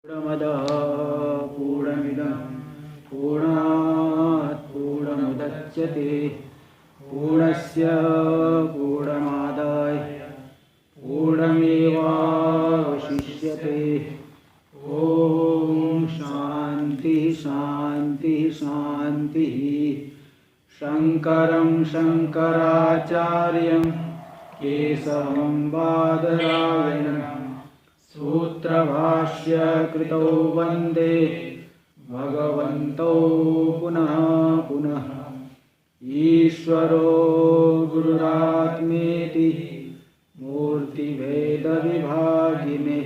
पूर्णमदः पूर्णमिदं पूर्णात् पूर्णमुदच्यते पूर्णस्य पूर्णमादाय पूर्णमेवावशिष्यते। ॐ शान्ति शान्ति शान्तिः। शङ्करं शङ्कराचार्यं केशवं बादरायणं सूत्रभाष्य कृतौ वन्दे भगवन्तौ पुनः पुनः। ईश्वरो गुरुरात्मेति मूर्तिभेदविभागिने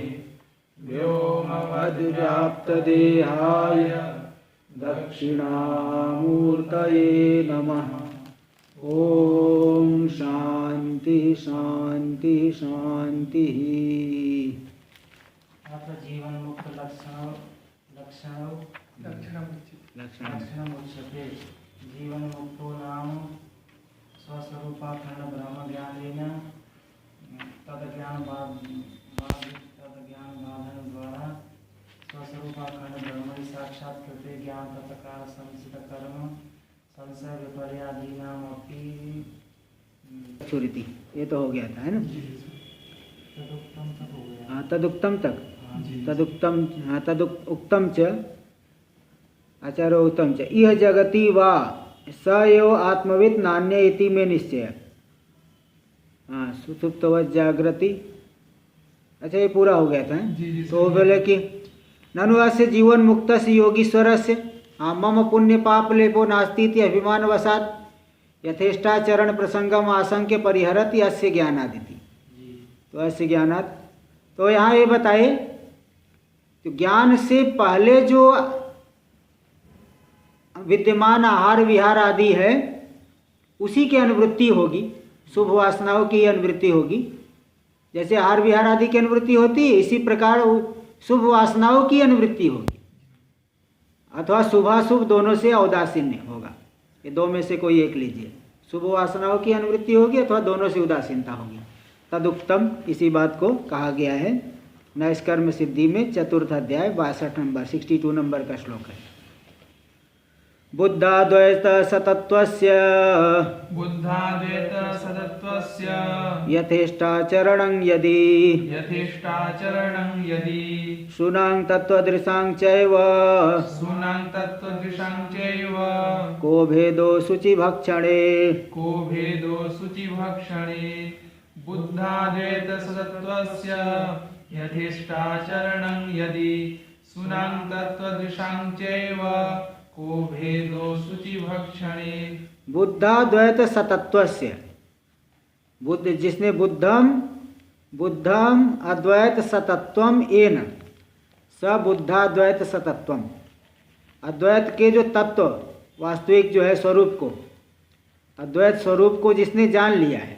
व्योमवद्व्याप्तदेहाय दक्षिणामूर्तये नमः। ॐ शान्ति शान्ति शान्तिः। जीवन मुक्त लक्षणम् उच्यते। जीवन मुक्तो नाम स्वस्वरूपाखण्ड ब्रह्म ज्ञानेन तद्ज्ञान बाधन द्वारा स्वस्वरूपाखण्ड ब्रह्म साक्षात्कृते ज्ञान तत्काल संसित कर्म संशय विपर्यादीनाम अपि छुरीति। ये तो हो गया था, है ना? तदुक्तम तक हो गया। हाँ, तदुक्तम तक। तदुक्तम, हाँ, तदुक्तम च आचार्य उत्तम च इह जगति वा स एव आत्मवित् नान्य इति में निश्चय। हाँ, सुसुप्तवत् जागृति। अच्छा, ये पूरा हो गया था। तो बोले कि ननुवास्य जीवन मुक्त से योगीश्वरस्य मम पुण्य पाप लेपो नास्ति इति अभिमानवशात् यथेष्टाचरण प्रसंगम आशंक्य परिहरति अस्य ज्ञानादिति। तो अस्य ज्ञानात्, तो यहाँ ये बताए तो ज्ञान से पहले जो विद्यमान आहार विहार आदि है उसी की अनुवृत्ति होगी, शुभ वासनाओं की अनुवृत्ति होगी। जैसे आहार विहार आदि की अनुवृत्ति होती है, इसी प्रकार शुभ वासनाओं की अनुवृत्ति होगी, अथवा शुभाशुभ दोनों से औदासीन्य होगा। ये दो में से कोई एक लीजिए। शुभ वासनाओं की अनुवृत्ति होगी अथवा दोनों से उदासीनता होगी। तदुक्तम, इसी बात को कहा गया है नैष्कर्म सिद्धि में, चतुर्थ अध्याय 62 नंबर का श्लोक है। बुद्धाद्वैत सतत्वस्य यथेष्टाचरणं यदि शूनां तत्त्वदृशां चैव को भेदो शुचिभक्षणे बुद्धाद्वैत सतत्वस्य यथेष्टाचरणं यदि शूनां तत्त्वदृशां चैव को भेदो शुचिभक्षणे। बुद्धाद्वैत सतत्वस्य, बुद्ध जिसने बुद्धम अद्वैत सतत्वम एन स बुद्धाद्वैत सतत्वम, अद्वैत के जो तत्व वास्तविक जो है स्वरूप को, अद्वैत स्वरूप को जिसने जान लिया है,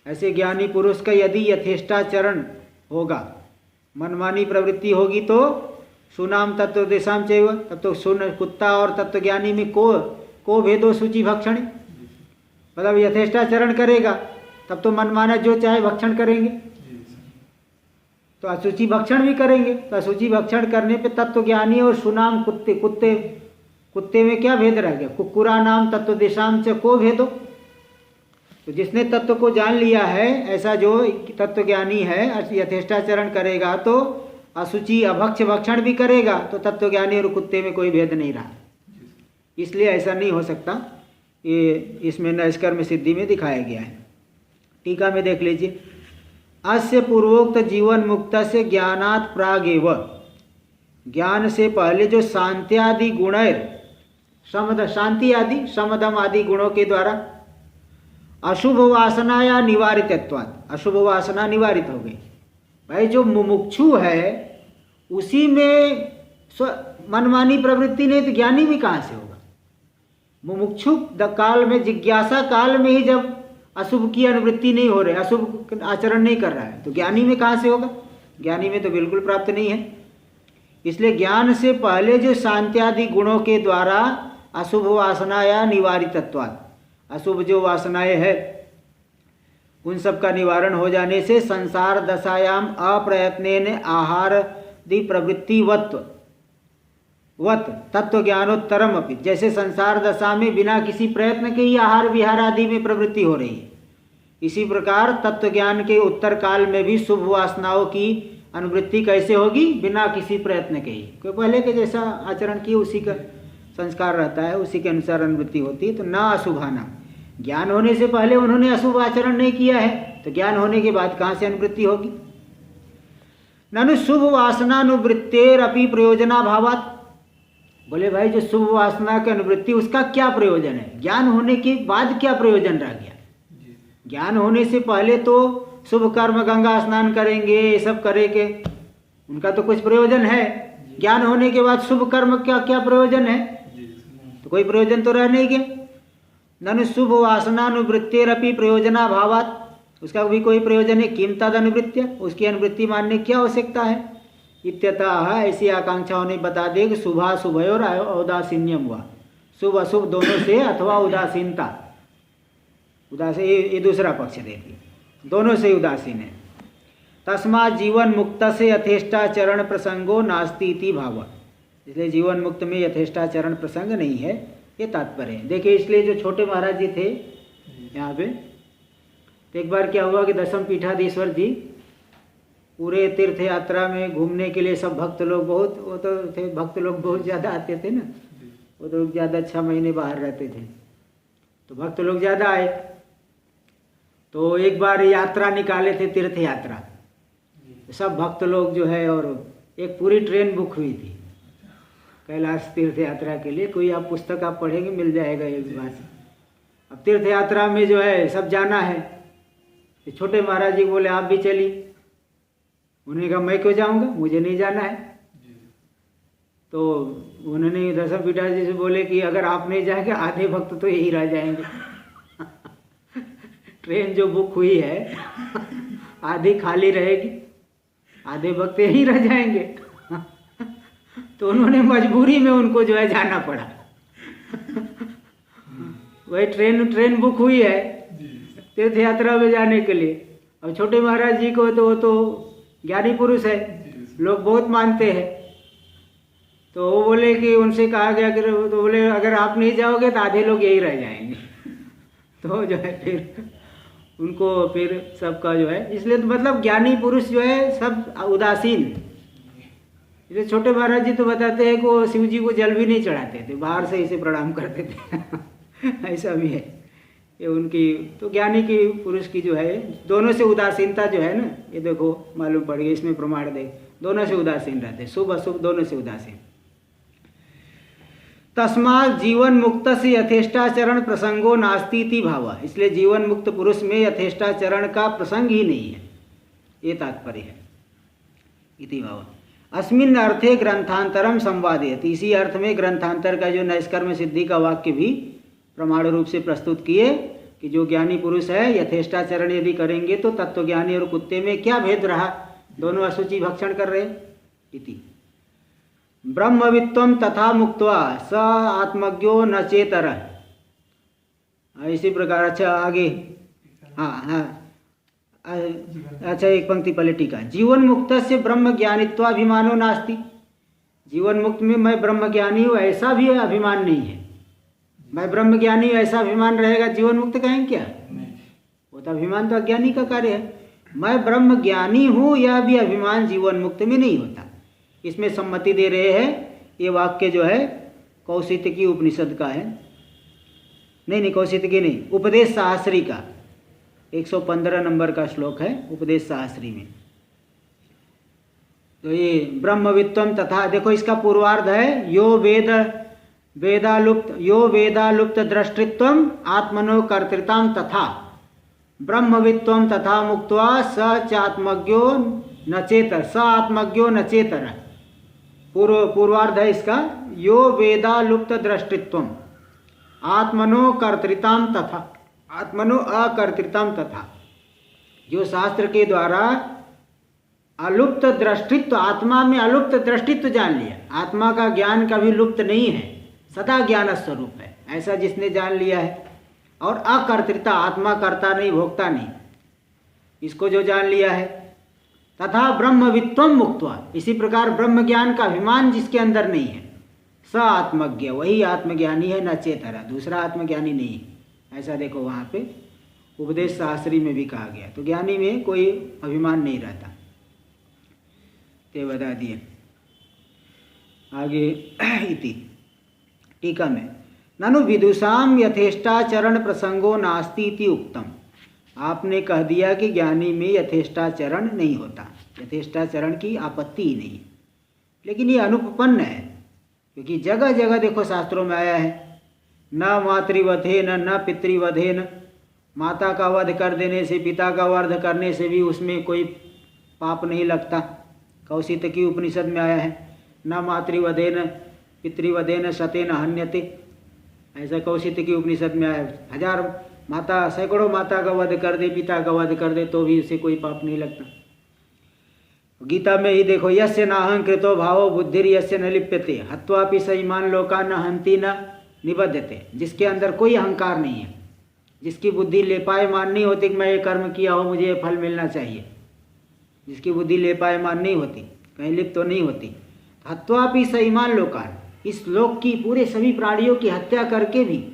ऐसे ज्ञानी पुरुष का यदि यथेष्टाचरण होगा, मनमानी प्रवृत्ति होगी, तो सुनाम तत्व दिशाम चैव, तब तो सुन कुत्ता और तत्वज्ञानी में को भेदो सूचि भक्षण, मतलब यथेष्टाचरण करेगा तब तो मनमाना जो चाहे भक्षण करेंगे, तो असूचि भक्षण भी करेंगे। तो असूचि भक्षण करने पे तत्वज्ञानी और सुनाम कुत्ते में क्या भेद रह गया? कुक्कुरा नाम तत्व दिशाम च को भेदो। तो जिसने तत्व को जान लिया है, ऐसा जो तत्वज्ञानी है, यथेष्टाचरण करेगा तो असुचि अभक्ष भक्षण भी करेगा, तो तत्वज्ञानी और कुत्ते में कोई भेद नहीं रहा। इसलिए ऐसा नहीं हो सकता। ये इसमें नैष्कर्म सिद्धि में दिखाया गया है। टीका में देख लीजिए। अस्य पूर्वोक्त जीवन मुक्त से ज्ञानात् प्रागेव, ज्ञान से पहले जो शांत्यादि गुणैर शांति आदि समदम आदि गुणों के द्वारा अशुभ वासना या निवारितत्वात्, अशुभ वासना निवारित हो गई। भाई जो मुमुक्षु है उसी में मनमानी प्रवृत्ति नहीं, तो ज्ञानी भी कहाँ से होगा? मुमुक्षु काल में, जिज्ञासा काल में ही जब अशुभ की अनुवृत्ति नहीं हो रही, अशुभ आचरण नहीं कर रहा है, तो ज्ञानी में कहाँ से होगा? ज्ञानी में तो बिल्कुल प्राप्त नहीं है। इसलिए ज्ञान से पहले जो शांत्यादि गुणों के द्वारा अशुभ वासना या निवारितत्वात्, अशुभ जो वासनाएं है उन सब का निवारण हो जाने से संसार दशायाम अप्रयत्नेन आहार प्रवृत्ति प्रवृत्तिवत्व वत तत्व ज्ञानोत्तरम अपि, जैसे संसार दशा में बिना किसी प्रयत्न के ही आहार विहार आदि में प्रवृत्ति हो रही है, इसी प्रकार तत्व ज्ञान के उत्तर काल में भी शुभ वासनाओं की अनुवृत्ति कैसे होगी? बिना किसी प्रयत्न के ही, क्योंकि पहले के जैसा आचरण किए उसी का संस्कार रहता है, उसी के अनुसार अनुवृत्ति होती है। तो ना अशुभाना, ज्ञान होने से पहले उन्होंने अशुभ आचरण नहीं किया है, तो ज्ञान होने के बाद कहाँ से अनुवृत्ति होगी? ननु शुभ वासनानुवृत्तेर अपि प्रयोजनाभावात्, बोले भाई जो शुभ वासना की अनुवृत्ति उसका क्या प्रयोजन है? ज्ञान होने के बाद क्या प्रयोजन रह गया? ज्ञान होने से पहले तो शुभ कर्म, गंगा स्नान करेंगे, ये सब करेंगे, उनका तो कुछ प्रयोजन है। ज्ञान होने के बाद शुभ कर्म का क्या प्रयोजन है? तो कोई प्रयोजन तो रह नहीं गया। ननु शुभ वासनानुवृत्तेरपि प्रयोजनाभावात्, उसका भी कोई प्रयोजन है। किम तद अनुवृत्त्या, उसकी अनुवृत्ति मानने की आवश्यकता है? इत्यतः ऐसी आकांक्षा उन्हें बता दे कि शुभाशुभयोर औदासीन्यम हुआ, शुभ अशुभ दोनों से अथवा उदासीनता, उदासीन ये दूसरा पक्ष देखिए, दोनों से उदासीन है। तस्मात् जीवन मुक्त से यथेष्टाचरण प्रसंगो नास्ति इति भाव, इसलिए जीवन मुक्त में यथेष्टाचरण प्रसंग नहीं है, ये तात्पर्य है। देखिए इसलिए जो छोटे महाराज जी थे यहाँ पे, तो एक बार क्या हुआ कि दशम पीठाधीश्वर जी पूरे तीर्थ यात्रा में घूमने के लिए सब भक्त लोग बहुत, वो तो थे भक्त लोग बहुत ज़्यादा आते थे ना, वो तो ज़्यादा 6 महीने बाहर रहते थे, तो भक्त लोग ज़्यादा आए। तो एक बार यात्रा निकाले थे, तीर्थ यात्रा, सब भक्त लोग जो है, और एक पूरी ट्रेन बुक हुई थी कैलाश तीर्थ यात्रा के लिए। कोई आप पुस्तक आप पढ़ेंगे मिल जाएगा एक बात। अब तीर्थ यात्रा में जो है सब जाना है, तो छोटे महाराज जी बोले आप भी चलिए। उन्होंने कहा मैं क्यों जाऊंगा, मुझे नहीं जाना है। तो उन्होंने दशम पीठाधीश्वर जी से बोले कि अगर आप नहीं जाएंगे आधे भक्त तो यही रह जाएंगे ट्रेन जो बुक हुई है आधी खाली रहेगी, आधे भक्त यही रह जाएंगे तो उन्होंने मजबूरी में उनको जो है जाना पड़ा वही ट्रेन बुक हुई है तीर्थ यात्रा में जाने के लिए। अब छोटे महाराज जी को तो वो तो ज्ञानी पुरुष है, लोग बहुत मानते हैं, तो वो बोले कि उनसे कहा गया कि तो बोले अगर आप नहीं जाओगे तो आधे लोग यही रह जाएंगे तो जो है फिर उनको फिर सबका जो है, इसलिए तो मतलब ज्ञानी पुरुष जो है सब उदासीन। इसलिए छोटे महाराज जी तो बताते हैं कि वो शिव जी को जल भी नहीं चढ़ाते थे, बाहर से इसे प्रणाम करते थे ऐसा भी है ये उनकी। तो ज्ञानी की पुरुष की जो है दोनों से उदासीनता जो है ना, ये देखो मालूम पड़ गया, इसमें प्रमाण दे, दोनों से उदासीन रहते, शुभ अशुभ दोनों से उदासीन। तस्मात् जीवन मुक्त से यथेष्टाचरण प्रसंगो नास्ति इति भाव, इसलिए जीवन मुक्त पुरुष में यथेष्टाचरण का प्रसंग ही नहीं है, ये तात्पर्य है इति भाव। अस्मिन् अर्थे ग्रंथांतरम संवादयति, इसी अर्थ में ग्रंथांतर का जो नैष्कर्म सिद्धि का वाक्य भी प्रमाण रूप से प्रस्तुत किए कि जो ज्ञानी पुरुष है यथेष्टाचरण यदि करेंगे तो तत्वज्ञानी और कुत्ते में क्या भेद रहा, दोनों अशुचि भक्षण कर रहे इति। ब्रह्मवित्वम तथा मुक्त्वा स आत्मज्ञो न चेतर, इसी प्रकार। अच्छा आगे, हाँ अच्छा एक पंक्ति पहले टीका। जीवन मुक्त से ब्रह्म ज्ञानित्वाभिमानो नास्ति, जीवन मुक्त में मैं ब्रह्म ज्ञानी हूँ ऐसा भी अभिमान नहीं है। मैं ब्रह्म ज्ञानी हूँ ऐसा अभिमान रहेगा, जीवन मुक्त कहेंगे क्या? वो तो अभिमान तो अज्ञानी का कार्य है। मैं ब्रह्म ज्ञानी हूँ यह भी अभिमान जीवन मुक्त में नहीं होता। इसमें सम्मति दे रहे हैं, ये वाक्य जो है कौशितकी उपनिषद का है, नहीं कौशितकी नहीं, उपदेश सहस्री का 115 नंबर का श्लोक है उपदेश सहस्री में। तो ये ब्रह्मवित्वम तथा, देखो इसका पूर्वार्ध है यो वेदालुप्त दृष्टित्वम आत्मनो कर्तृताम तथा ब्रह्मवित्वम तथा मुक्त्वा स चात्मज्ञो न चेतर, स आत्मज्ञो न चेतर। पूर्वार्ध है इसका, यो वेदालुप्त दृष्टित्वम आत्मनो कर्तृताम तथा, आत्मनो अकर्तृताम तथा, जो शास्त्र के द्वारा अलुप्त दृष्टित्व, आत्मा में अलुप्त दृष्टित्व जान लिया, आत्मा का ज्ञान कभी लुप्त नहीं है, सदा ज्ञान स्वरूप है, ऐसा जिसने जान लिया है। और अकर्तृता, आत्मा कर्ता नहीं भोक्ता नहीं, इसको जो जान लिया है तथा ब्रह्मवित्वम मुक्त्वा, इसी प्रकार ब्रह्म ज्ञान का अभिमान जिसके अंदर नहीं है, स आत्मज्ञ, वही आत्मज्ञानी है, न चेतरा, दूसरा आत्मज्ञानी नहीं है। ऐसा देखो वहाँ पे उपदेश शास्त्री में भी कहा गया। तो ज्ञानी में कोई अभिमान नहीं रहता, ते बता दिए। आगे इति टीका में ननु विदुषाम यथेष्टाचरण प्रसंगो नास्ति इति उक्तम। आपने कह दिया कि ज्ञानी में यथेष्टाचरण नहीं होता, यथेष्टाचरण की आपत्ति ही नहीं, लेकिन ये अनुपपन्न है, क्योंकि जगह जगह देखो शास्त्रों में आया है, न मातृवधेन न पितृवधेन, माता का वध कर देने से, पिता का वध करने से भी उसमें कोई पाप नहीं लगता। कौशितकी उपनिषद में आया है, न मातृवधेन पितृवधेन शतेन हन्यते, ऐसा कौशितकी उपनिषद में आया है। हजार माता, सैकड़ों माता का वध कर दे, पिता का वध कर दे तो भी उससे कोई पाप नहीं लगता। गीता में ही देखो, यस्य नाहं कृतो भावो बुद्धिर यस्य न लिप्यते हत्वापि स इमान् लोकान् न हन्ति न निबध्यते। जिसके अंदर कोई अहंकार नहीं है, जिसकी बुद्धि लेपायमान नहीं होती कि मैं ये कर्म किया हो मुझे ये फल मिलना चाहिए, जिसकी बुद्धि लेपायमान नहीं होती, कहीं लिप्त तो नहीं होती, हत्वापि स इमान् लोकान्, इस लोक की पूरे सभी प्राणियों की हत्या करके भी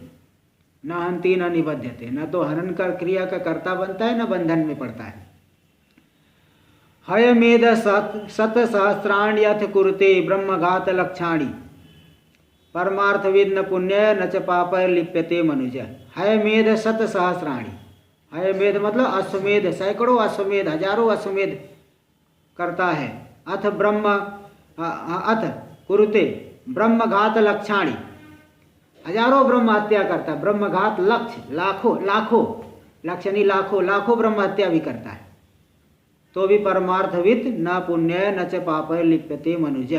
न हन्ति न निबध्यते, न तो हनन कर क्रिया का कर्ता बनता है न बंधन में पड़ता है। हयमेध शत सहस्राण्यथ कुरुते ब्रह्मघात लक्षाणी परमार्थविद न पुण्य न च पाप लिप्यते मनुज। हयमेध शत सहस्राणी, हयमेध मतलब अश्वमेध, सैकड़ों अश्वमेध, हजारों अश्वमेध करता है। अथ ब्रह्म अथ कुरुते ब्रह्मघात लक्षाणी, हजारों ब्रह्म हत्या करता है। ब्रह्मघात लक्ष्य, लाखों लाखों, लक्ष्य नहीं लाखों लाखों ब्रह्म हत्या भी करता है, तो भी परमार्थविद न पुण्य न च पाप लिप्यते मनुज।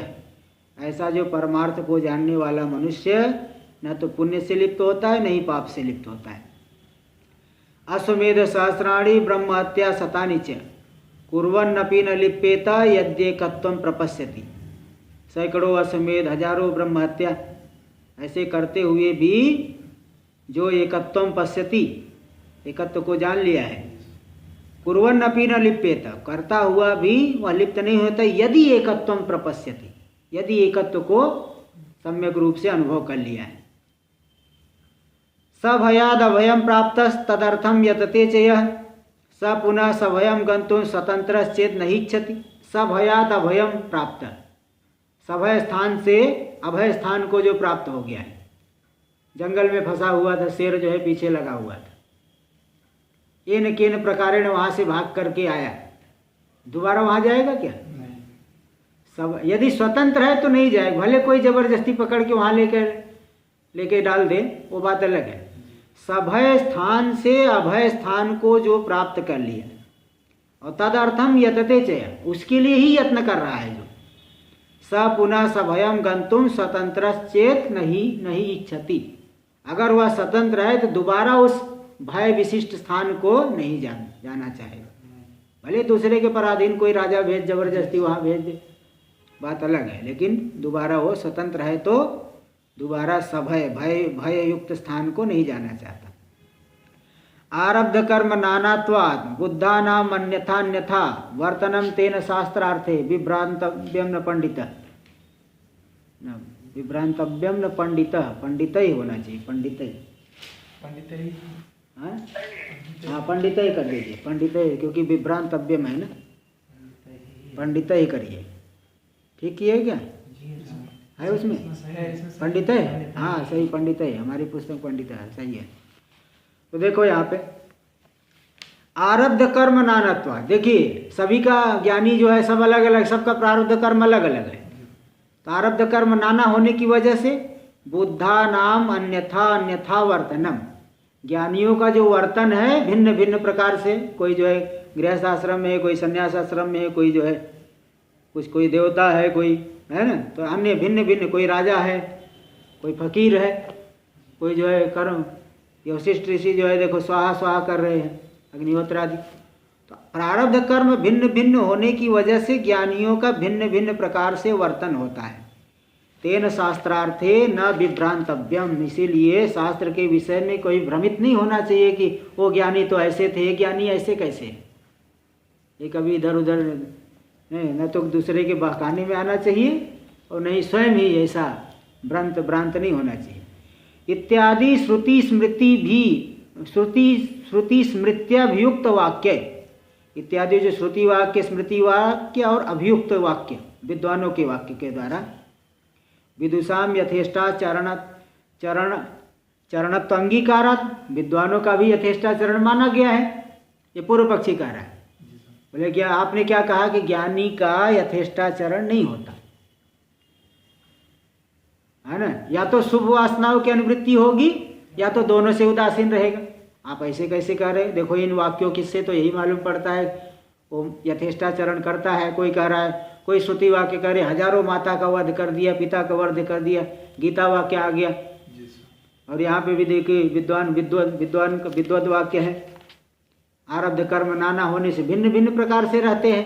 ऐसा जो परमार्थ को जानने वाला मनुष्य न तो पुण्य से लिप्त होता है न ही पाप से लिप्त होता है। अश्वमेध सहस्राणि ब्रह्म हत्या शतानि च कुर्वन्नपि न लिप्येत यद्येकत्वं प्रपश्यति। सैकड़ों अश्वमेध, हजारों ब्रह्म हत्या ऐसे करते हुए भी जो एकत्वं पश्यति, एकत्व को जान लिया है, कुर्वन्नपि न लिप्येत, करता हुआ भी वह लिप्त नहीं होता, यदि एकत्वं प्रपश्यति, यदि एकत्व को सम्यक रूप से अनुभव कर लिया है। सभयाद अभयम प्राप्त तदर्थम यतते च यः स पुनः सभयम गंतुम स्वतंत्र चेत नहीं इच्छति। सभयाद अभयम प्राप्त, सभय स्थान से अभय स्थान को जो प्राप्त हो गया है, जंगल में फंसा हुआ था, शेर जो है पीछे लगा हुआ था, इन किन प्रकारेण वहाँ से भाग करके आया, दोबारा वहाँ जाएगा क्या? सब यदि स्वतंत्र है तो नहीं जाएगा, भले कोई जबरदस्ती पकड़ के वहाँ लेके डाल दे, वो बात अलग है। सभय स्थान से अभय स्थान को जो प्राप्त कर लिया और तदर्थम यतते च, उसके लिए ही यत्न कर रहा है, जो स पुनः सभयम गंतुम स्वतंत्र चेत नहीं इच्छति। अगर वह स्वतंत्र है तो दोबारा उस भय विशिष्ट स्थान को नहीं जाना चाहेगा। भले दूसरे के पराधीन कोई राजा भेज जबरदस्ती वहाँ भेज दे, बात अलग है, लेकिन दोबारा वो स्वतंत्र है तो दोबारा सभय भय युक्त स्थान को नहीं जाना चाहता। आरब्ध कर्म नानात्वात् बुद्धानाम अन्यथा वर्तनम तेन शास्त्रार्थे विभ्रांतव्यम न पंडितः, विभ्रांतव्यम न पंडितः, पंडित ही होना चाहिए, पंडित ही हाँ पंडित ही कर दीजिए, पंडित ही, क्योंकि विभ्रांतव्यम है ना, पंडित ही करिए। ठीक किए क्या है उसमें? पंडित है, हाँ सही, पंडित है, हमारी पुस्तक पंडित है, सही है। तो देखो यहाँ पे आरब्ध कर्म नानात्वा, देखिए सभी का ज्ञानी जो है सब अलग अलग, सबका प्रारब्ध कर्म अलग अलग है। तो आरब्ध कर्म नाना होने की वजह से बुद्धा नाम अन्यथा वर्तनम, ज्ञानियों का जो वर्तन है भिन्न भिन्न प्रकार से, कोई जो है गृहस्थ आश्रम में है, कोई संन्यास आश्रम में है, कोई जो है कोई देवता है, कोई है ना, तो अन्य भिन्न भिन्न, कोई राजा है, कोई फकीर है, कोई जो है कर्म, वशिष्ठ ऋषि जो है देखो स्वाहा स्वाहा कर रहे हैं, अग्निहोत्र आदि। तो प्रारब्ध कर्म भिन्न भिन्न होने की वजह से ज्ञानियों का भिन्न भिन्न प्रकार से वर्तन होता है। तेन शास्त्रार्थे न विभ्रांतव्यम, इसीलिए शास्त्र के विषय में कोई भ्रमित नहीं होना चाहिए कि वो ज्ञानी तो ऐसे थे, ज्ञानी ऐसे कैसे, ये कभी इधर उधर नहीं, न तो दूसरे के बहकाने में आना चाहिए और नहीं स्वयं ही ऐसा भ्रांत नहीं होना चाहिए। इत्यादि श्रुति स्मृत्यभियुक्त वाक्य, इत्यादि जो श्रुति वाक्य, स्मृति वाक्य और अभियुक्त वाक्य विद्वानों के वाक्य के द्वारा विदुषाम यथेष्टाचरण चरणत्व अंगीकारात, विद्वानों का भी यथेष्टाचरण माना गया है। ये पूर्व पक्षी कह रहा है। बोले क्या आपने क्या कहा कि ज्ञानी का यथेष्टाचरण नहीं होता है ना, या तो शुभ वासनाओं की अनुवृत्ति होगी या तो दोनों से उदासीन रहेगा। आप ऐसे कैसे कह रहे? देखो इन वाक्यों किससे तो यही मालूम पड़ता है वो यथेष्टाचरण करता है। कोई कह रहा है, कोई श्रुति वाक्य कह रहे हजारों माता का वध कर दिया, पिता का वध कर दिया, गीता वाक्य आ गया। और यहाँ पे भी देखिए विद्वान वाक्य है, आरब्ध कर्म नाना होने से भिन्न भिन्न प्रकार से रहते हैं।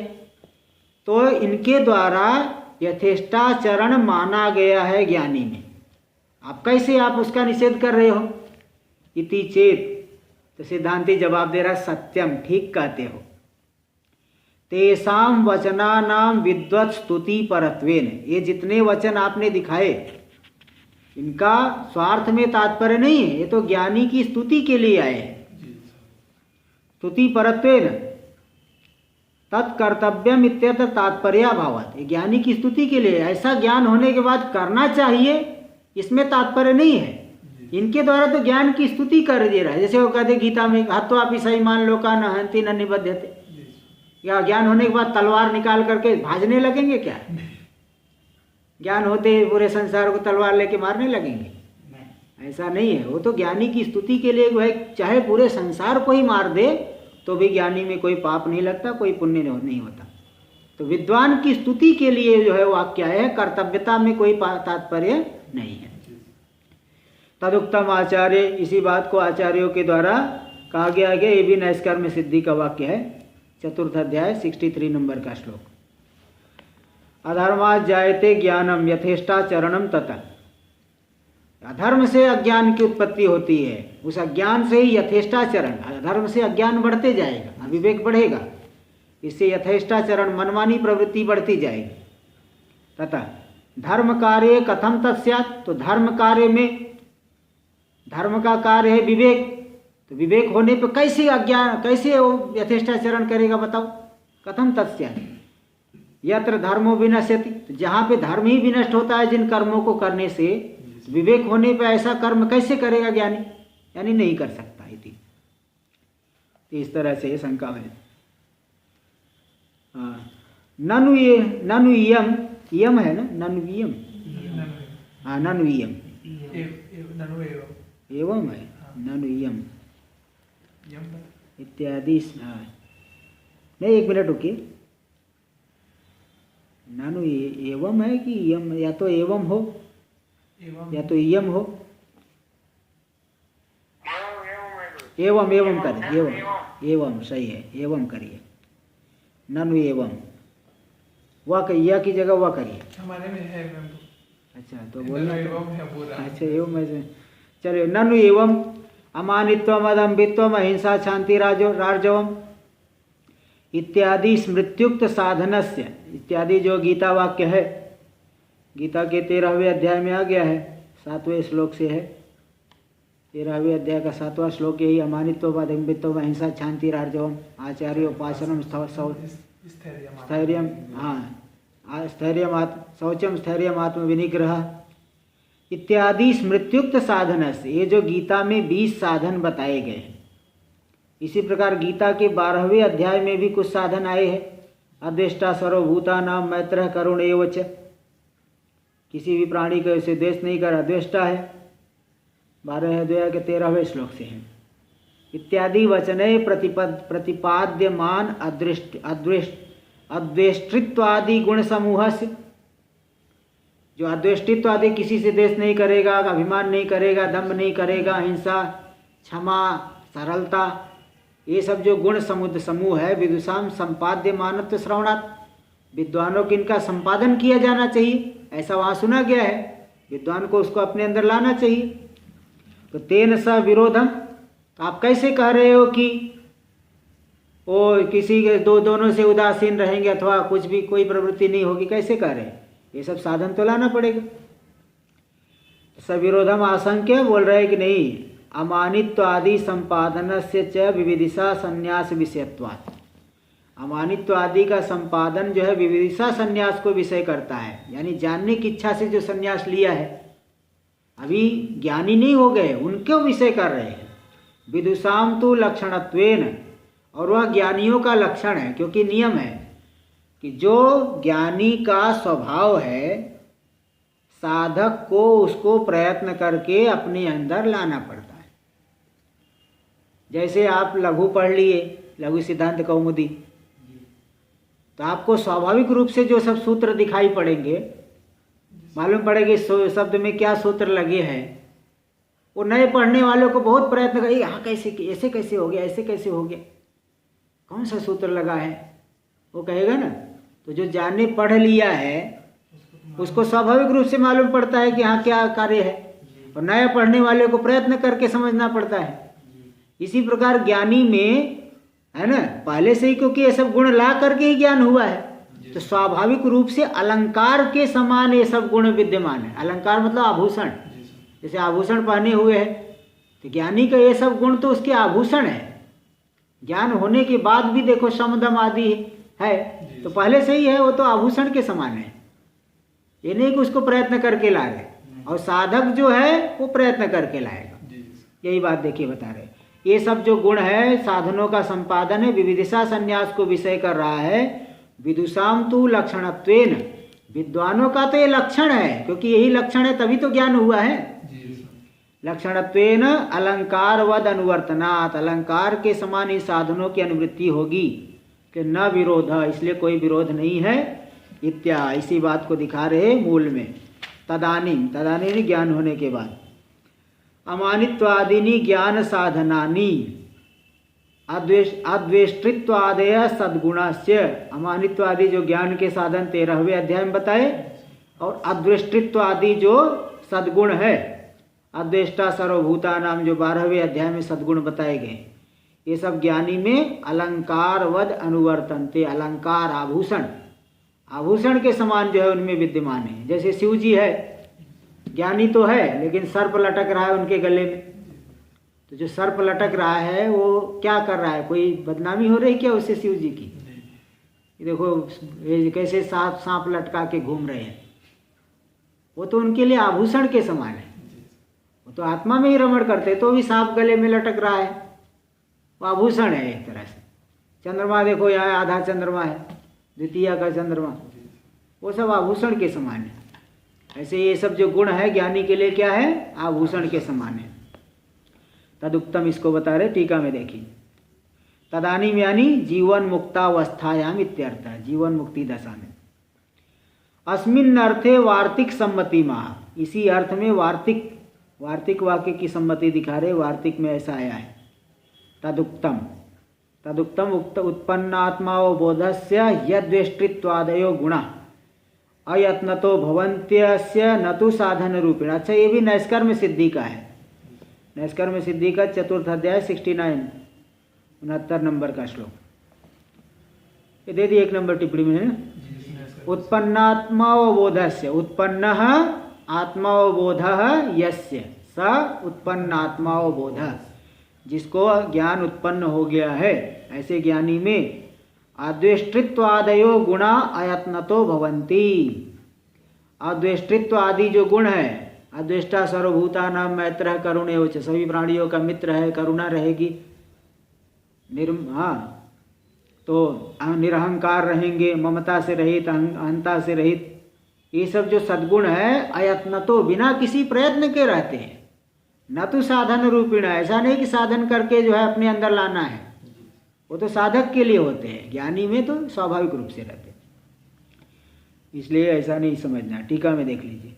तो इनके द्वारा यथेष्टाचरण माना गया है ज्ञानी में। आप कैसे आप उसका निषेध कर रहे हो? इति चेत, तो सिद्धांति जवाब दे रहा सत्यम, ठीक कहते हो। तेषां वचनानां विद्वत् स्तुति परत्वेन, ये जितने वचन आपने दिखाए इनका स्वार्थ में तात्पर्य नहीं है, ये तो ज्ञानी की स्तुति के लिए आए हैं। स्तुति परत्वेन तत्कर्तव्यम इत्यर्थ तात्पर्याभावात्, ज्ञानी की स्तुति के लिए, ऐसा ज्ञान होने के बाद करना चाहिए इसमें तात्पर्य नहीं है। इनके द्वारा तो ज्ञान की स्तुति कर दे रहा है। जैसे वो कहते गीता में हत्वा पिसई मान लोका न हंति न निबध्यते, या ज्ञान होने के बाद तलवार निकाल करके भाजने लगेंगे क्या? ज्ञान होते पूरे संसार को तलवार लेके मारने लगेंगे? ऐसा नहीं है। वो तो ज्ञानी की स्तुति के लिए है, चाहे पूरे संसार को ही मार दे तो भी ज्ञानी में कोई पाप नहीं लगता, कोई पुण्य नहीं होता। तो विद्वान की स्तुति के लिए जो है वाक्य है, कर्तव्यता में कोई तात्पर्य नहीं है। तदुक्तम आचार्य, इसी बात को आचार्यों के द्वारा कहा गया है। ये भी नैष्कर्म्य सिद्धि का वाक्य है, 4th अध्याय 63 नंबर का श्लोक। अधर्मात् जायते ज्ञानम यथेष्टाचरणम तथा, अधर्म से अज्ञान की उत्पत्ति होती है, उस अज्ञान से ही यथेष्टाचरण, अधर्म से अज्ञान बढ़ते जाएगा, अविवेक बढ़ेगा, इससे यथेष्टाचरण मनमानी प्रवृत्ति बढ़ती जाएगी। तथा धर्म कार्य कथम तत्स्यात्, तो धर्म कार्य में, धर्म का कार्य है विवेक, तो विवेक होने पर कैसे अज्ञान, कैसे वो यथेष्टाचरण करेगा बताओ? कथम तत्स्यात् यत्र धर्मो विनश्यति, तो जहाँ पे धर्म ही विनष्ट होता है जिन कर्मों को करने से, विवेक होने पर ऐसा कर्म कैसे करेगा ज्ञानी? यानी नहीं कर सकता। इति, इस तरह से शंका है। ननु इयम, इयम है ना, ननु इयम, हाँ ननु इयम, एवं है, ननु इयम इत्यादि। नहीं, एक मिनट रुकिए, ननु एवं है कि इयम? या तो एवं हो या तो इयम हो। एवं एवं करिए, एवं सही है, एवं करिए। ननु एवं, वह या की जगह वह करिए। हमारे में है। अच्छा तो बोलना एवं है पूरा। अच्छा एवं ऐसे चलिए। ननु एवं अमानित्वम अदम्भित्वम अहिंसा शांति राजवम इत्यादि स्मृत्युक्त साधनस्य, इत्यादि जो गीता वाक्य है, गीता के 13वें अध्याय में आ गया है, 7वें श्लोक से है। 13वें अध्याय का 7वां श्लोक यही, अमानित्व अदम्भित्व अहिंसा शांति राजवम आचार्योपासनम स्थैर्यम, हाँ स्थैर्यम शौचम स्थैर्यम आत्म विनिग्रह इत्यादि स्मृत्युक्त साधन से, ये जो गीता में 20 साधन बताए गए हैं। इसी प्रकार गीता के 12वें अध्याय में भी कुछ साधन आए हैं। अद्वेष्टा सर्वभूतानां मैत्रः करुण एव च, किसी भी प्राणी को ऐसे द्वेष नहीं कर, अद्वेष्टा है। 12वें अध्याय के 13वें श्लोक से है। इत्यादि वचने प्रतिपाद्यमान अद्वेष्टित्वादि गुण समूह से, जो अद्वेष्टित्व आदि किसी से द्वेष नहीं करेगा, अभिमान नहीं करेगा, दम्भ नहीं करेगा, अहिंसा, क्षमा, सरलता, ये सब जो गुण समूह है, विदुषाम संपाद्य मानत्व श्रवणात्, विद्वानों को इनका संपादन किया जाना चाहिए, ऐसा वहाँ सुना गया है। विद्वान को उसको अपने अंदर लाना चाहिए। तो तेन स विरोधम, तो आप कैसे कह रहे हो कि वो किसी के दोनों से उदासीन रहेंगे अथवा कुछ भी कोई प्रवृत्ति नहीं होगी, कैसे करें? ये सब साधन तो लाना पड़ेगा। सविरोधम आशंक्य बोल रहे कि नहीं, अमानित्व आदि संपादन से च विविदिशा संन्यास विषयत्वात्। अमानित्व आदि का संपादन जो है विविदिशा संन्यास को विषय करता है, यानी जानने की इच्छा से जो संन्यास लिया है, अभी ज्ञानी नहीं हो गए, उनको विषय कर रहे हैं। विदुषाम तो लक्षणत्वेन, और वह ज्ञानियों का लक्षण है, क्योंकि नियम है कि जो ज्ञानी का स्वभाव है, साधक को उसको प्रयत्न करके अपने अंदर लाना पड़ता है। जैसे आप लघु पढ़ लिए, लघु सिद्धांत कौमुदी, तो आपको स्वाभाविक रूप से जो सब सूत्र दिखाई पड़ेंगे, मालूम पड़ेगी शब्द में क्या सूत्र लगे हैं। वो नए पढ़ने वालों को बहुत प्रयत्न करेंगे, हाँ कैसे, ऐसे कैसे हो गया, ऐसे कैसे हो गया, कौन सा सूत्र लगा है, वो कहेगा ना। तो जो जाने पढ़ लिया है उसको स्वाभाविक रूप से मालूम पड़ता है कि हाँ क्या कार्य है, और नया पढ़ने वाले को प्रयत्न करके समझना पड़ता है। इसी प्रकार ज्ञानी में है ना, पहले से ही क्योंकि ये सब गुण ला करके ही ज्ञान हुआ है, तो स्वाभाविक रूप से अलंकार के समान ये सब गुण विद्यमान है। अलंकार मतलब आभूषण, जैसे आभूषण पहने हुए है, तो ज्ञानी का ये सब गुण तो उसके आभूषण है। ज्ञान होने के बाद भी देखो समदम आदि है, तो पहले से ही है, वो तो आभूषण के समान है। ये नहीं कि उसको प्रयत्न करके ला रहे, और साधक जो है वो प्रयत्न करके लाएगा। यही बात देखिए बता रहे, ये सब जो गुण है साधनों का संपादन है, विविदिशा संन्यास को विषय कर रहा है। विदुषाम तु लक्षणत्वेन, विद्वानों का तो ये लक्षण है, क्योंकि यही लक्षण है तभी तो ज्ञान हुआ है। लक्षणत्वेन अलंकारवद अनुवर्तनात्, अलंकार के समान ही साधनों की अनुवृत्ति होगी कि न विरोध, इसलिए कोई विरोध नहीं है। इत्या, इसी बात को दिखा रहे मूल में। तदानीम, तदानीम ज्ञान होने के बाद, अमानित्वादिनी ज्ञान साधनानी अद्वेष्टित्वादय सद्गुणस्य, अमानित्वादि जो ज्ञान के साधन 13वें अध्याय में बताए, और अद्वेष्टित्वादि जो सद्गुण है, अद्वेष्टा सर्वभूता नाम जो 12वें अध्याय में सद्गुण बताए गए, ये सब ज्ञानी में अलंकारवद अनुवर्तनते, अलंकार आभूषण, आभूषण के समान जो है उनमें विद्यमान है। जैसे शिव जी है, ज्ञानी तो है लेकिन सर्प लटक रहा है उनके गले में, तो जो सर्प लटक रहा है वो क्या कर रहा है, कोई बदनामी हो रही क्या उससे शिव जी की? देखो ये कैसे सांप लटका के घूम रहे हैं, वो तो उनके लिए आभूषण के समान है। वो तो आत्मा में ही रमण करते, तो भी सांप गले में लटक रहा है, वो आभूषण है एक तरह से। चंद्रमा देखो, यहाँ आधा चंद्रमा है, द्वितीय का चंद्रमा, वो सब आभूषण के समान है। ऐसे ये सब जो गुण है ज्ञानी के लिए क्या है, आभूषण के समान है। तदुक्तम, इसको बता रहे टीका में देखिए। तदानीम यानी जीवन मुक्तावस्थायाम इत्यर्थ, जीवन मुक्ति दशा में। अस्मिन् अर्थे वार्तिक सम्मति महा, इसी अर्थ में वार्तिक वाक्य की सम्मति दिखा रहे, वार्तिक में ऐसा आया है। तदुक्तम, तदुक्तम उक्त उत्पन्नात्मावबोधस्य यद्वेष्टित्वादयो गुणा अयत्नतो भवन्त्यस्य न तो साधन रूपेण। अच्छा, ये भी नैष्कर्म सिद्धि का है, नैष्कर्म सिद्धि का 4th अध्याय 69 नंबर का श्लोक, ये दे दी 1 नंबर टिप्पणी में। उत्पन्नात्मावबोधस्य, उत्पन्नः आत्मावबोधः यस्य स उत्पन्नात्मावबोधः, जिसको ज्ञान उत्पन्न हो गया है, ऐसे ज्ञानी में अद्वेष्टित्वादयो गुणा अयत्नतो भवन्ति। अद्वेष्टित्व आदि जो गुण है, अद्वेष्टा सर्वभूता नाम मैत्रः करुणेवच, सभी प्राणियों का मित्र है, करुणा रहेगी, तो निरहंकार रहेंगे, ममता से रहित, अहंता से रहित, ये सब जो सद्गुण है अयत्नतो, बिना किसी प्रयत्न के रहते हैं। न तो साधन रूपिण, ऐसा नहीं कि साधन करके जो है अपने अंदर लाना है, वो तो साधक के लिए होते हैं, ज्ञानी में तो स्वाभाविक रूप से रहते हैं, इसलिए ऐसा नहीं समझना। टीका में देख लीजिए।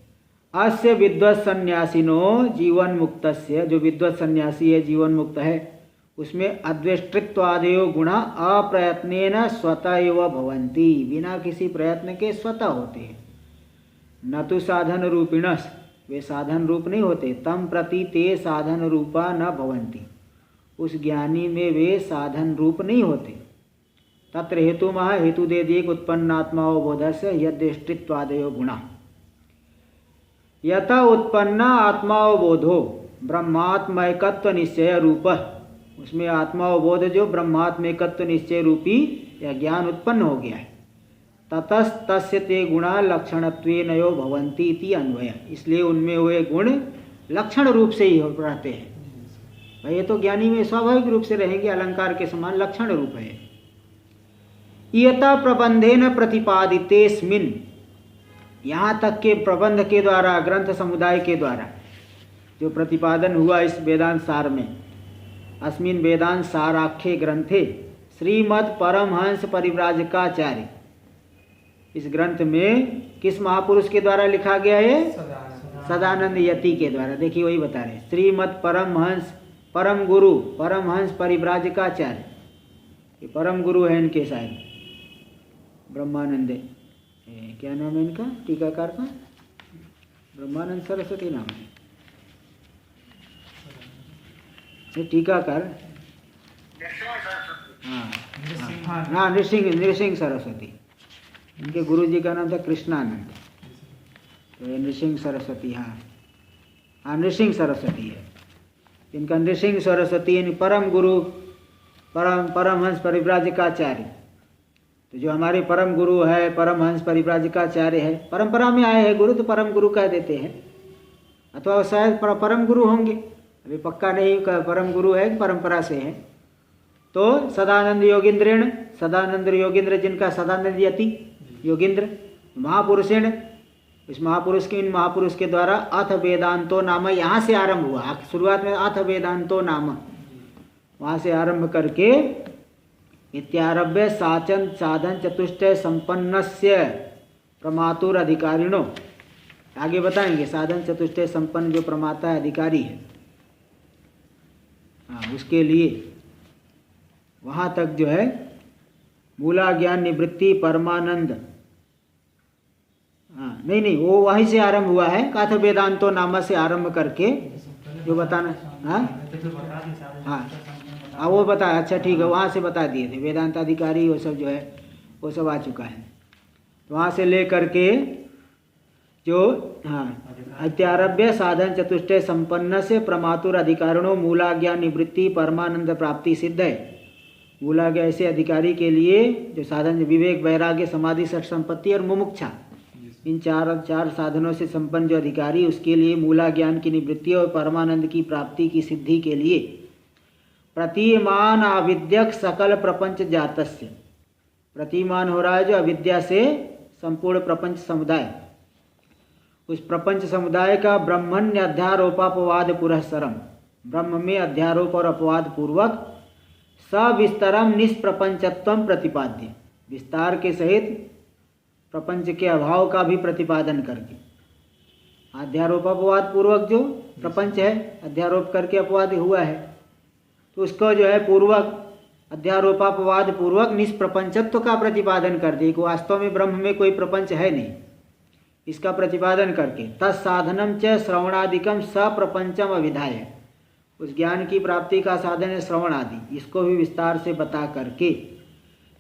अस्य विद्वत् सन्यासिनो जीवन मुक्तस्य, जो विद्वत् सन्यासी है, जीवन मुक्त है, उसमें अद्वेष्टित्वादयो गुणा अप्रयत्नेन स्वतः एव भवन्ति, बिना किसी प्रयत्न के स्वतः होते हैं। न तो साधन रूपिणस्, वे साधन रूप नहीं होते, तम प्रति ते साधन रूपा न भवन्ति, उस ज्ञानी में वे साधन रूप नहीं होते। तत्र हेतु महा हेतु दे दिए उत्पन्नात्मावबोध से यदृष्टित्वादयो गुणा। यथा उत्पन्न आत्मावबोधो ब्रह्मात्मैकत्व निश्चय रूप, उसमें आत्मावबोध जो ब्रह्मात्मैकत्व निश्चय रूपी या ज्ञान उत्पन्न हो गया है। ततस्तस्य ते गुणा लक्षणत्वेन यो भवन्ति इति अन्वय, इसलिए उनमें हुए गुण लक्षण रूप से ही रहते हैं। भाई ये तो ज्ञानी में स्वाभाविक रूप से रहेंगे, अलंकार के समान लक्षण रूप है। इयता प्रबंधेन प्रतिपादितेस्मिन्, यहाँ तक के प्रबंध के द्वारा, ग्रंथ समुदाय के द्वारा जो प्रतिपादन हुआ इस वेदांत सार में, अस्मिन् वेदांत साराख्ये ग्रंथे श्रीमद् परमहंस परिव्राजकाचार्य, इस ग्रंथ में किस महापुरुष के द्वारा लिखा गया है? सदानंद यति के द्वारा। देखिए वही बता रहे, श्रीमद् परमहंस, परम गुरु परमहंस परिव्राजकाचार्य, ये परम गुरु है इनके शायद, ब्रह्मानंद, क्या नाम है इनका टीकाकार का? ब्रह्मानंद सरस्वती नाम है ये टीकाकार। हाँ नृसिंह सरस्वती, इनके गुरु जी का नाम था कृष्णानंद, तो नृसिंह सरस्वती। हाँ नृसिंह सरस्वती है इनका, नृसिंह सरस्वती यानी परम गुरु परमहंस परिव्राजकाचार्य। तो जो हमारे परम गुरु है, परमहंस परिव्राजकाचार्य है, परंपरा में आए हैं गुरु तो परम गुरु कह देते हैं, अथवा शायद परम गुरु होंगे, अभी पक्का नहीं परम गुरु है परंपरा से है। तो सदानंद योगींद्रेण, सदानंद योगींद्र जिनका सदानंद यति योगींद्र महापुरुषेण, इस महापुरुष के, इन महापुरुष के द्वारा अथ वेदांतो नाम, यहाँ से आरंभ हुआ, शुरुआत में अथ वेदांतो नाम, वहाँ से आरंभ करके इत्यारभ्य साधन चतुष्टय संपन्नस्य प्रमातुर अधिकारिणो, आगे बताएंगे साधन चतुष्टय संपन्न जो प्रमाता है, अधिकारी है, हाँ उसके लिए वहाँ तक जो है मूला ज्ञान निवृत्ति परमानंद, हाँ नहीं वो वहीं से आरंभ हुआ है, काथ वेदांतो नामा से आरंभ करके जो बताना, हाँ वो बता, अच्छा ठीक है, वहाँ से बता दिए थे वेदांत अधिकारी वो सब जो है वो सब आ चुका है। तो वहाँ से ले करके जो अत्यारभ्य साधन चतुष्टय संपन्न से प्रमातुर अधिकारिणों मूला ज्ञान निवृत्ति परमानंद प्राप्ति सिद्ध है। मूला ज्ञान ऐसे अधिकारी के लिए जो साधन विवेक वैराग्य समाधि सठ संपत्ति और मुमुक्षा, इन चार साधनों से संपन्न जो अधिकारी, उसके लिए मूला ज्ञान की निवृत्ति और परमानंद की प्राप्ति की सिद्धि के लिए प्रतिमान अविद्यक सकल प्रपंच जातस्य, प्रतिमान हो रहा है जो अविद्या से संपूर्ण प्रपंच समुदाय, उस प्रपंच समुदाय का ब्रह्मण्य अध्यारोपापवाद पुरस्सरम, ब्रह्म में अध्यारोप और अपवाद पूर्वक सविस्तरम निष्प्रपंचत्वम प्रतिपाद्य, विस्तार के सहित प्रपंच के अभाव का भी प्रतिपादन करके, अध्यारोपापवाद पूर्वक जो प्रपंच है, अध्यारोप करके अपवाद हुआ है, तो उसको जो है पूर्वक अध्यारोपापवाद पूर्वक निष्प्रपंचत्व का प्रतिपादन कर दिए कि वास्तव में ब्रह्म में कोई प्रपंच है नहीं, इसका प्रतिपादन करके तत्साधनम च श्रवणादिकम सप्रपंचम अविधाय, उस ज्ञान की प्राप्ति का साधन है श्रवण आदि, इसको भी विस्तार से बता करके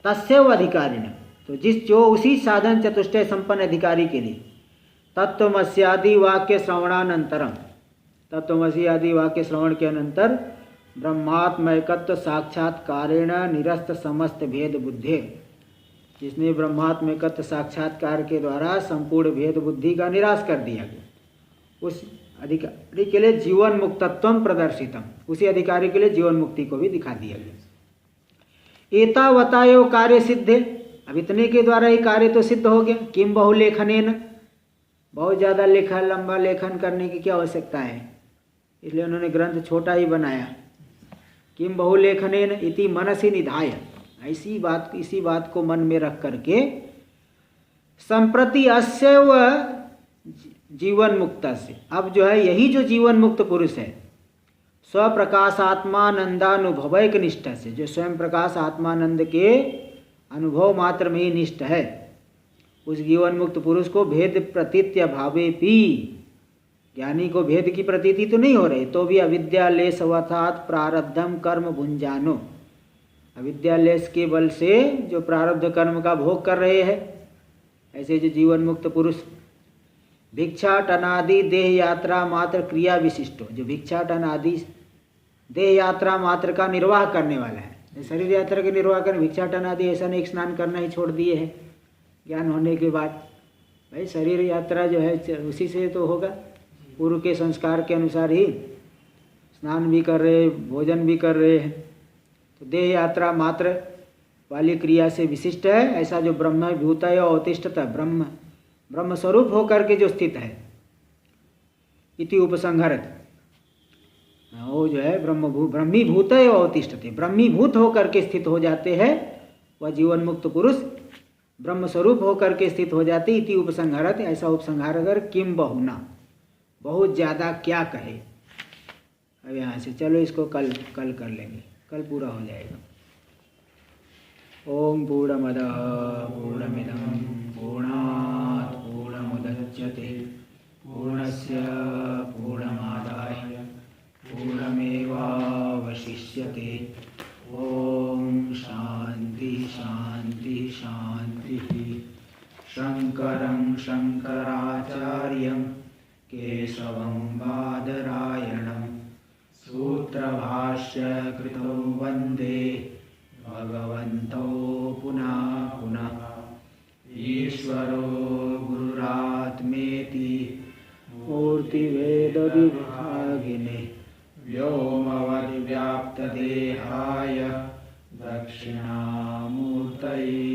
तस्यैव अधिकारिण, तो जो उसी साधन चतुष्टय संपन्न अधिकारी के लिए तत्वमस्यादि वाक्य श्रवणानंतरम, तत्वमसि आदि वाक्य श्रवण के अनंतर ब्रह्मात्मैकत्व साक्षात्कारेण निरस्त समस्त भेद बुद्धि, जिसने ब्रह्मात्मैकत्व साक्षात्कार के द्वारा संपूर्ण भेद बुद्धि का निराश कर दिया गया, उस अधिकारी के लिए जीवन मुक्तत्वम प्रदर्शितम, उसी अधिकारी के लिए जीवन मुक्ति को भी दिखा दिया गया। एतावतायो कार्य सिद्धे, अब इतने के द्वारा ही कार्य तो सिद्ध हो गया। किम बहुलेखनेन, बहुत ज़्यादा लेखन लंबा लेखन करने की क्या आवश्यकता है, इसलिए उन्होंने ग्रंथ छोटा ही बनाया। किम बहुलेखनेन इति मनसि निधाय, इसी बात को मन में रख करके संप्रति अस्यैव जीवन मुक्त से, अब जो है यही जो जीवन मुक्त पुरुष है स्वप्रकाशात्मानंदानुभवैक निष्ठ से, जो स्वयं प्रकाश आत्मानंद के अनुभव मात्र में ही निष्ठ है, उस जीवन मुक्त पुरुष को भेद प्रतीत्य भावे पी, ज्ञानी को भेद की प्रतीति तो नहीं हो रही, तो भी अविद्या लेशवथात् प्रारब्धम कर्म भुंजानो, अविद्यालेश के बल से जो प्रारब्ध कर्म का भोग कर रहे हैं, ऐसे जो जीवन मुक्त पुरुष भिक्षाटन आदि देह यात्रा मात्र क्रिया विशिष्ट हो, जो भिक्षाटन आदि देह यात्रा मात्र का निर्वाह करने वाला है, शरीर यात्रा के निर्वाह करने, भिक्षाटन आदि ऐसा नहीं स्नान करना ही छोड़ दिए हैं ज्ञान होने के बाद। भाई शरीर यात्रा जो है उसी से तो होगा, पूर्व के संस्कार के अनुसार ही स्नान भी कर रहे, भोजन भी कर रहे हैं, तो देह यात्रा मात्र वाली क्रिया से विशिष्ट है। ऐसा जो ब्रह्म भूत है अवतिष्ठता, ब्रह्म स्वरूप होकर के जो स्थित है, इति उपसंहरत, वो जो है ब्रह्मीभूत है अवतिष्ठते, ब्रह्मीभूत होकर के स्थित हो जाते हैं, वह जीवन मुक्त पुरुष ब्रह्म स्वरूप होकर के स्थित हो जाते। इति उपसंहरत, ऐसा उपसंहार अगर किम बहुना, बहुत ज़्यादा क्या कहे। अब यहाँ से चलो इसको कल कर लेंगे, कल पूरा हो जाएगा। ओम पूर्णमदः पूर्णमिदं पूर्णात् पूर्णमुदच्यते पूर्णस्य पूर्णमादाय पूर्णमेवावशिष्यते। ओम शांति शांति शांति। शंकरं शंकराचार्यं केशवं बादरायणं सूत्रभाष्य कृतौ वन्दे भगवन्तौ पुनः पुनः। ईश्वरो गुरुरात्मेति मूर्तिभेदविभागिने व्योमवद्व्याप्तदेहाय दक्षिणामूर्तये